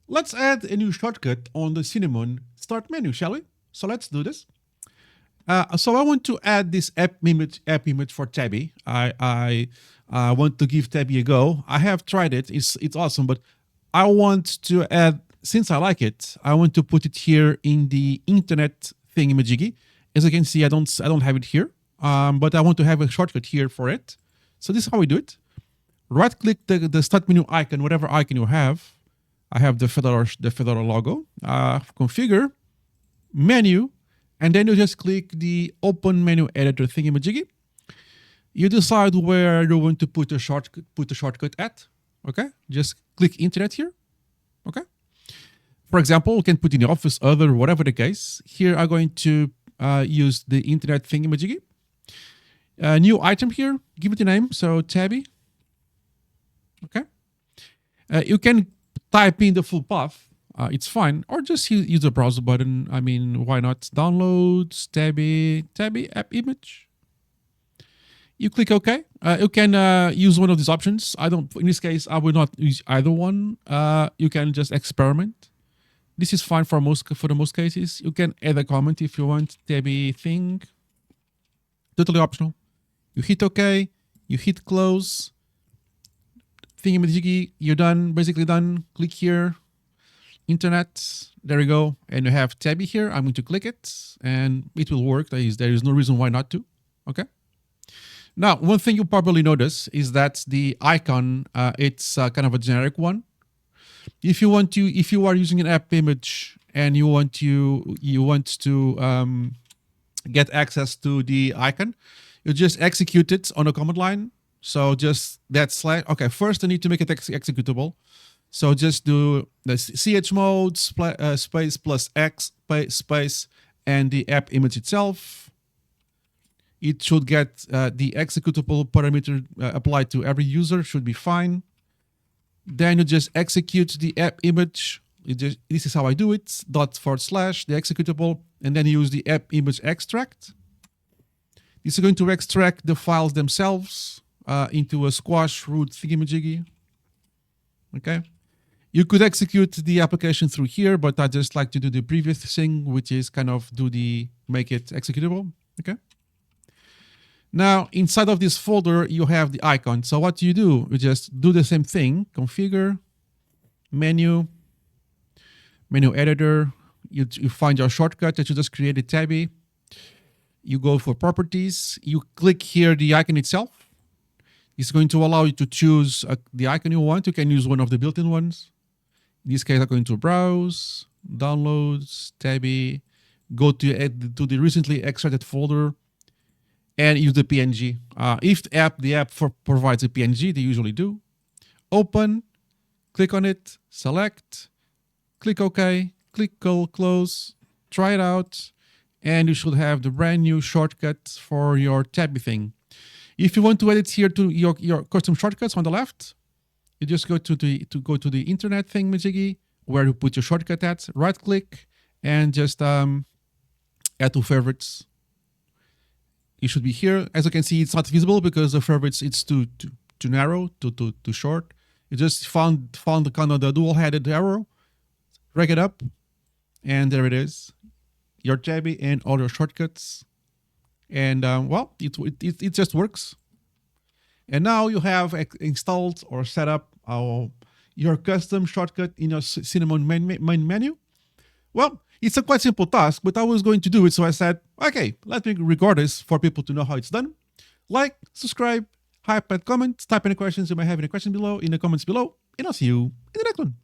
Let's add a new shortcut on the Cinnamon start menu, shall we? So let's do this. So I want to add this app image for Tabby. I want to give Tabby a go. I have tried it. It's awesome, but I want to add, since I like it, I want to put it here in the internet thingamajiggy. As you can see, I don't have it here, but I want to have a shortcut here for it. So this is how we do it. Right click the start menu icon, whatever icon you have. I have the Fedora logo. Configure, menu, and then you just click the open menu editor thingamajiggy. You decide where you want to put the shortcut at. Okay, just click internet here. Okay. For example, we can put in the office, other, whatever the case. Here I'm going to use the internet thingamajiggy. New item here, give it a name. So Tabby. Okay. You can type in the full path. It's fine, or just use the browser button. I mean, why not? Downloads, Tabby app image. You click OK. You can use one of these options. In this case, I will not use either one. You can just experiment. This is fine for the most cases. You can add a comment if you want. Tabby thing. Totally optional. You hit OK. You hit close. Thingamajiggy, you're done, basically done. Click here, internet, there you go. And you have Tabby here. I'm going to click it and it will work. There is no reason why not to, okay? Now, one thing you probably notice is that the icon, it's kind of a generic one. If you are using an app image and you want to get access to the icon, you just execute it on a command line. So just that slash. Okay, first I need to make it executable. So just do the chmod space plus x space and the app image itself. It should get the executable parameter applied to every user. Should be fine. Then you just execute the app image. This is how I do it. / the executable, and then use the app image extract. This is going to extract the files themselves into a squash root thingamajiggy. Okay. You could execute the application through here, but I just like to do the previous thing, which is kind of make it executable. Okay. Now, inside of this folder, you have the icon. So what you do, you just do the same thing. Configure, menu editor. You find your shortcut that you just created, Tabby. You go for properties. You click here the icon itself. It's going to allow you to choose the icon you want. You can use one of the built-in ones. In this case, I'm going to browse, downloads, Tabby, go to the recently extracted folder, and use the PNG. If the app provides a PNG, they usually do. Open, click on it, select, click OK, click close, try it out, and you should have the brand new shortcut for your Tabby thing. If you want to edit here to your custom shortcuts on the left, you just go to the internet thingamajiggy where you put your shortcut at, right click, and just add to favorites. It should be here. As you can see, it's not visible because the favorites, it's too narrow, too short. You just found the kind of the dual-headed arrow, drag it up, and there it is. Your Tabby and all your shortcuts. And well, it just works. And now you have installed or set up your custom shortcut in your Cinnamon main menu. Well, it's a quite simple task, but I was going to do it. So I said, okay, let me record this for people to know how it's done. Like, subscribe, hype, and comment. Type any questions you may have in the comments below. And I'll see you in the next one.